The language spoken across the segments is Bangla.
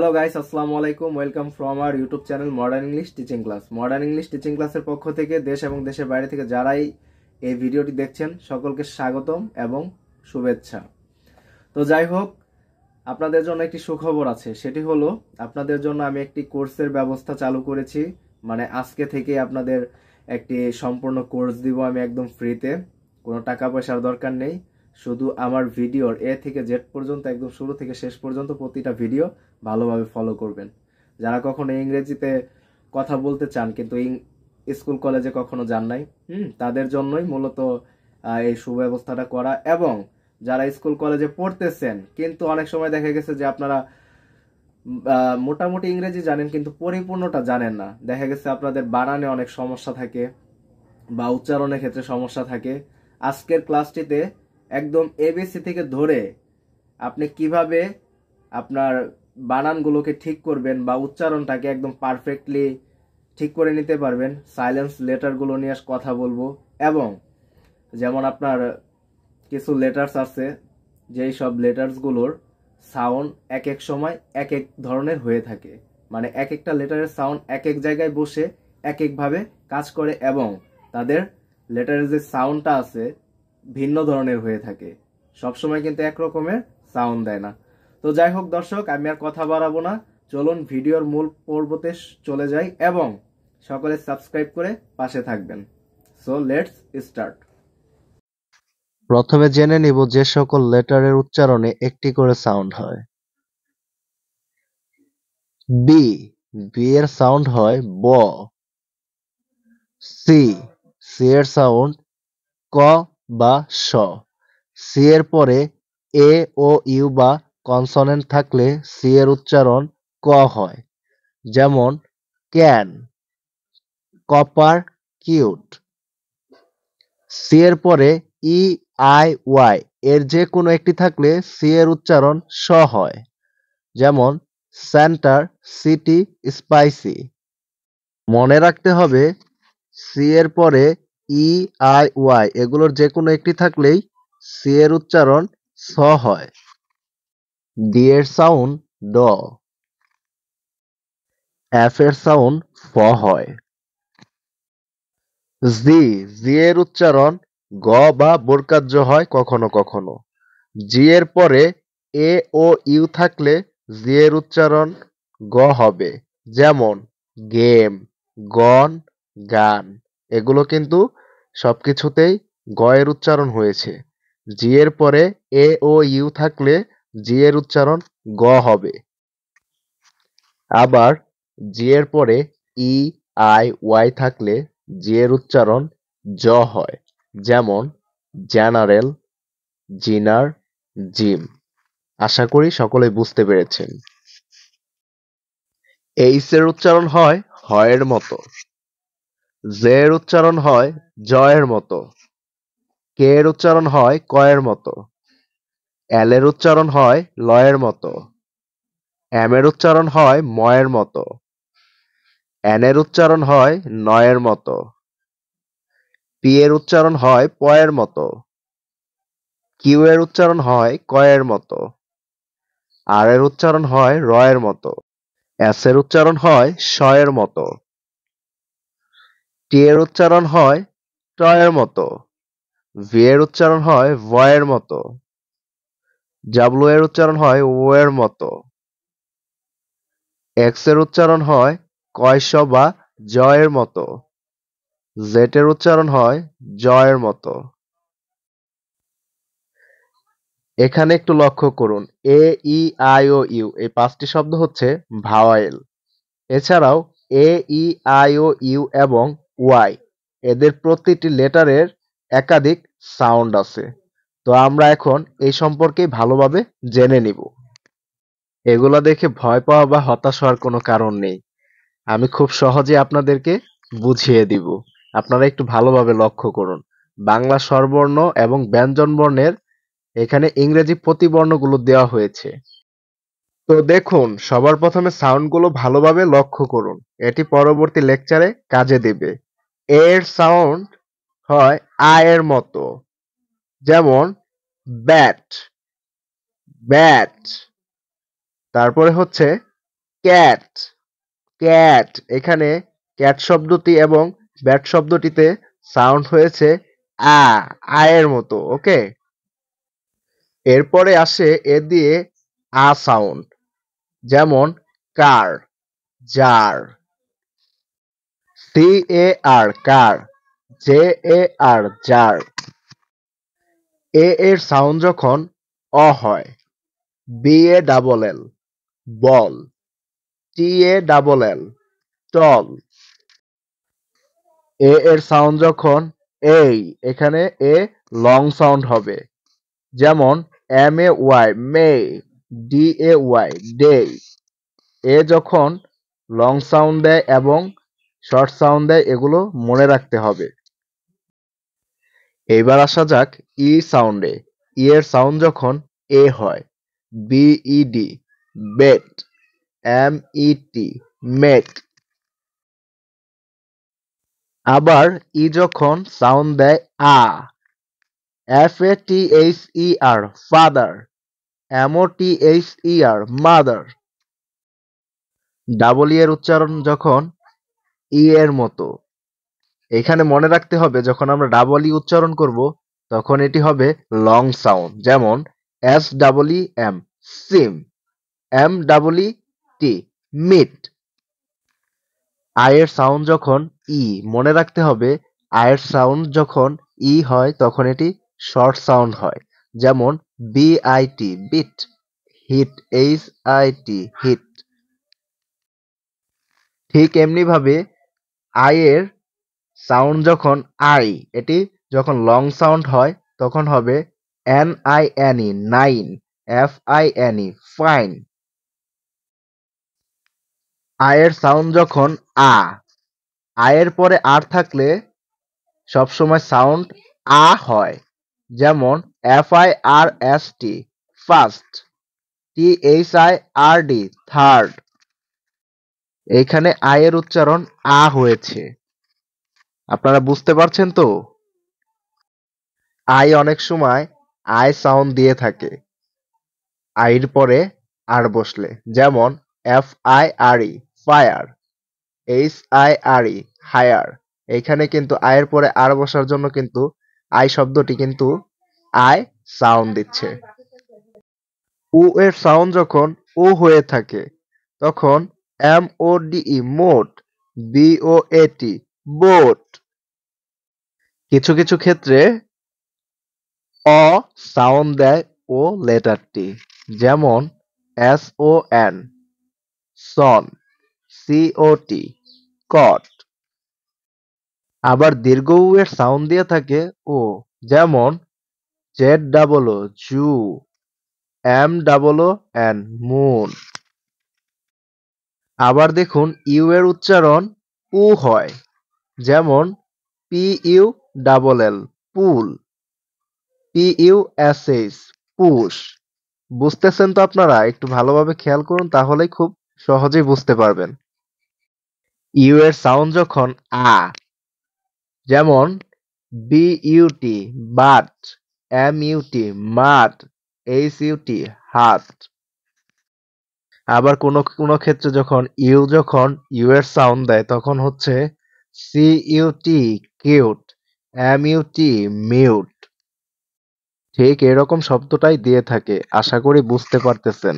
হ্যালো গাইস, আসসালামু আলাইকুম। Welcome from our YouTube channel modern English teaching class. Modern English teaching ক্লাসের পক্ষ থেকে দেশ এবং দেশের বাইরে থেকে যারাই এই ভিডিওটি দেখছেন সকলকে স্বাগতম এবং শুভেচ্ছা। তো যাই হোক, আপনাদের জন্য একটি সুখবর আছে। সেটি হলো আপনাদের জন্য আমি একটি কোর্সের ব্যবস্থা চালু করেছি। মানে আজকে থেকে আপনাদের একটি সম্পূর্ণ কোর্স দিব আমি একদম ফ্রিতে। কোনো টাকা পয়সার দরকার নেই। শুধু আমার ভিডিওর এ থেকে জেড পর্যন্ত একদম শুরু থেকে শেষ পর্যন্ত প্রতিটা ভিডিও ভালোভাবে ফলো করবেন। যারা কখনো ইংরেজিতে কথা বলতে চান কিন্তু স্কুল কলেজে কখনো যান নাই, তাদের জন্যই মূলত এই সুব্যবস্থাটা করা। এবং যারা স্কুল কলেজে পড়তেছেন কিন্তু অনেক সময় দেখা গেছে যে আপনারা মোটামুটি ইংরেজি জানেন কিন্তু পরিপূর্ণটা জানেন না। দেখা গেছে আপনাদের বানানে অনেক সমস্যা থাকে বা উচ্চারণের ক্ষেত্রে সমস্যা থাকে। আজকের ক্লাসটিতে একদম এবিসি থেকে ধরে আপনি কিভাবে আপনার বানানগুলোকে ঠিক করবেন বা উচ্চারণটাকে একদম পারফেক্টলি ঠিক করে নিতে পারবেন, সাইলেন্স লেটারগুলো নিয়ে কথা বলবো। এবং যেমন আপনার কিছু লেটার্স আছে যেই সব লেটার্সগুলোর সাউন্ড এক এক সময় এক এক ধরনের হয়ে থাকে। মানে এক একটা লেটারের সাউন্ড এক এক জায়গায় বসে এক একভাবে কাজ করে এবং তাদের লেটারের যে সাউন্ডটা আছে ভিন্ন ধরনের হয়ে থাকে। সবসময় কিন্তু একরকমের সাউন্ড দেয় না। তো যাই হোক দর্শক, আমি আর কথা বাড়াবো না, চলুন ভিডিওর মূল পর্বতে চলে যাই এবং সকলে সাবস্ক্রাইব করে পাশে থাকবেন। So let's start. প্রথমে জেনে নিব যে সকল লেটারের উচ্চারণে একটি করে সাউন্ড হয়। বি, বি এর সাউন্ড হয় ব। সি, সি এর সাউন্ড ক বা শ। সি এর পরে এ ও ইউ বা কনসোনেন্ট থাকলে সি এর উচ্চারণ ক হয়। যেমন ক্যান, কপার, কিউট। সি এর পরে ই আই ওয়াই এর যে কোনো একটি থাকলে সি এর উচ্চারণ স হয়। যেমন সেন্টার, সিটি, স্পাইসি। মনে রাখতে হবে সি এর পরে ই আই ওয়াই এগুলোর যে কোনো একটি থাকলেই সি এর উচ্চারণ স হয়। ডি এর সাউন্ড ড। এফ এর সাউন্ড ফ হয়। জি, জি এর উচ্চারণ গ বা বর্গাজ্য হয় কখনো কখনো। জি এর পরে এ ও ইউ থাকলে জি এর উচ্চারণ গ হবে। যেমন গেম, গন, গান। এগুলো কিন্তু সবকিছুতেই গ এর উচ্চারণ হয়েছে। জি এর পরে এ ও ইউ থাকলে জি এর উচ্চারণ গ হবে। আবার জি এর পরে ই আই ওয়াই থাকলে জি এর উচ্চারণ জ হয়। যেমন জেনারেল, জিনার, জিম। আশা করি সকলে বুঝতে পেরেছেন। এইচ এর উচ্চারণ হয় হয়ের মতো। জে এর উচ্চারণ হয় জয়ের মতো। কে এর উচ্চারণ হয় কয়ের মতো। এল এর উচ্চারণ হয় লয়ের মতো। এম এর উচ্চারণ হয় ময়ের মতো। এন এর উচ্চারণ হয় নয়ের মতো। পি এর উচ্চারণ হয় পয়ের মতো। কিউ এর উচ্চারণ হয় কয়ের মতো। আর এর উচ্চারণ হয় রয়ের মতো। এস এর উচ্চারণ হয় শয়ের মতো। টি এর উচ্চারণ হয় টয়ের মতো। ভি এর উচ্চারণ হয় ভয়ের মতো। ডাব্লু এর উচ্চারণ হয় ও এর মতো। এক্স এর উচ্চারণ হয় কয়শ বা জয়ের মতো। জেড এর উচ্চারণ হয় জয়ের মতো। এখানে একটু লক্ষ্য করুন, এ ই আই ও ইউ এই পাঁচটি শব্দ হচ্ছে ভাওয়েল। এছাড়াও এ ই আই ও ইউ এবং ওয়াই এদের প্রতিটি লেটারের একাধিক সাউন্ড আছে। তো আমরা এখন এই সম্পর্কে ভালোভাবে জেনে নিব। এগুলো দেখে ভয় পাওয়া বা হতাশ হওয়ার কোনো কারণ নেই। আমি খুব সহজে আপনাদেরকে বুঝিয়ে দিব। আপনারা একটু ভালোভাবে লক্ষ্য করুন। বাংলা স্বরবর্ণ এবং ব্যঞ্জন বর্ণের এখানে ইংরেজি প্রতিবর্ণগুলো দেওয়া হয়েছে। তো দেখুন, সবার প্রথমে সাউন্ডগুলো ভালোভাবে লক্ষ্য করুন। এটি পরবর্তী লেকচারে কাজে দেবে। এর সাউন্ড হয় আ এর মতো। যেমন ব্যাট, ব্যাট। তারপরে হচ্ছে ক্যাট, ক্যাট। এখানে ক্যাট শব্দটি এবং ব্যাট শব্দটিতে সাউন্ড হয়েছে আ, আয়ের মতো। ওকে, এরপরে আসে এ দিয়ে আ সাউন্ড, যেমন car, jar, C A R car, J A R jar. A এর সাউন্ড যখন অ হয়, B A double L, ball, T A double L, tall. A এর সাউন্ড যখন এই, এখানে এ লং সাউন্ড হবে, যেমন M A Y may, D A Y day. A যখন লং সাউন্ড দেয় এবং শর্ট সাউন্ড দেয়, এগুলো মনে রাখতে হবে। এইবার আসা যাক ই সাউন্ডে। ই এর সাউন্ড যখন এ হয়, B E D bet, M E T met. আবার ই যখন সাউন্ড দেয় আ, F A T H E R father, M O T H E R mother. Double E এর উচ্চারণ যখন ই এর মতো, এখানে মনে রাখতে হবে যখন আমরা ডাবল ই উচ্চারণ করব তখন এটি হবে লং সাউন্ড, যেমন এস ডাবল ই এম সিম, M double E T meet. আয়ের সাউন্ড যখন ই, মনে রাখতে হবে আয়ের সাউন্ড যখন ই হয় তখন এটি শর্ট সাউন্ড হয়, যেমন B I T bit, hit H I T hit. ঠিক এমনি ভাবে আয়ের সাউন্ড যখন আই, এটি যখন লং সাউন্ড হয় তখন হবে N I N E nine, F I N E fine. আয়ের সাউন্ড যখন আ, আয়ের পরে আর থাকলে সবসময় সাউন্ড আ হয়, যেমন F I R S T first, T H I R D third. এখানে আয়ের উচ্চারণ আ হয়েছে, আপনারা বুঝতে পারছেন তো? আই অনেক সময় আই সাউন্ড দিয়ে থাকে আইর পরে আর বসলে, যেমন F I R E fire, H I R E hire. এখানে কিন্তু আয়ের পরে আর বসার জন্য কিন্তু আই শব্দটি কিন্তু আই সাউন্ড দিচ্ছে। উ এর সাউন্ড যখন ও হয়ে থাকে তখন এম ও ডি ই মোট, বি ও এ টি বোট। কিছু কিছু ক্ষেত্রে অ সাউন্ড দেয় ও লেটারটি, যেমন S O N son, C O T cot. আবার দীর্ঘ উ এর সাউন্ড দিয়ে থাকে ও, যেমন Z double O zoo, M double O N moon. আবার দেখুন ইউ এর উচ্চারণ উ হয়, যেমন P U double L pull, P U S H push. বুঝতেছেন তো আপনারা? একটু ভালোভাবে খেয়াল করুন, তাহলেই খুব সহজেই বুঝতে পারবেন। ইউ এর সাউন্ড যখন আ, যেমন B U T but, M U T mut, H U T hut. আবার কোনো কোনো ক্ষেত্রে যখন ইউ এর সাউন্ড দেয় তখন হচ্ছে C U T cute, M U T mute. ঠিক এরকম শব্দটাই দিয়ে থাকে, আশা করি বুঝতে পারতেছেন।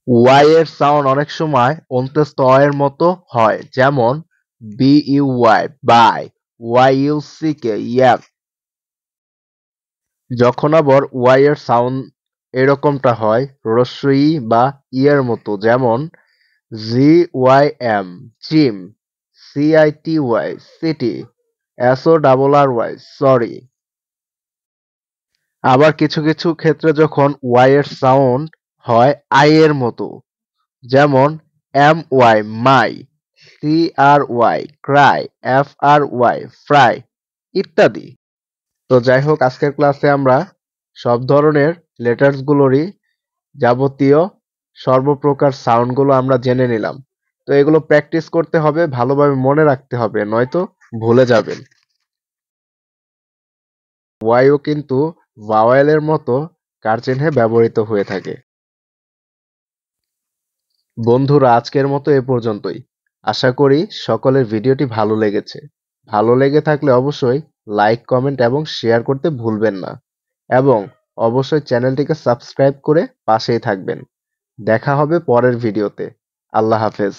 ওয়াই এর সাউন্ড অনেক সময় অন্ত্যেষ্ঠ অ এর মতো হয়, যেমন B U Y buy, Y U C K yuck. যখন আবার ওয়াই এর সাউন্ড এরকমটা হয় হ্রস্ব ই বা ই এর মতো, যেমন G Y M gym, C I T Y city, S O double R Y sorry. আবার কিছু কিছু ক্ষেত্রে যখন ওয়াই এর সাউন্ড হয় আই এর মতো, যেমন এম ওয়াই মাই, সি আর Y Cry, F R Y fry ইত্যাদি। তো যাই হোক, আজকের ক্লাসে আমরা সব ধরনের লেটার্স গুলোরই যাবতীয় সর্বপ্রকার সাউন্ডগুলো আমরা জেনে নিলাম। তো এগুলো প্র্যাকটিস করতে হবে, ভালোভাবে মনে রাখতে হবে, নয়তো ভুলে যাবেন। ওয়াইও কিন্তু ভাওয়েলের মতো কার চিহ্নে ব্যবহৃত হয়ে থাকে। বন্ধুরা, আজকের মতো এ পর্যন্তই। আশা করি সকলের ভিডিওটি ভালো লেগেছে। ভালো লেগে থাকলে অবশ্যই লাইক, কমেন্ট এবং শেয়ার করতে ভুলবেন না। এবং অবশ্যই চ্যানেলটিকে সাবস্ক্রাইব করে পাশেই থাকবেন। দেখা হবে পরের ভিডিওতে। আল্লাহ হাফেজ।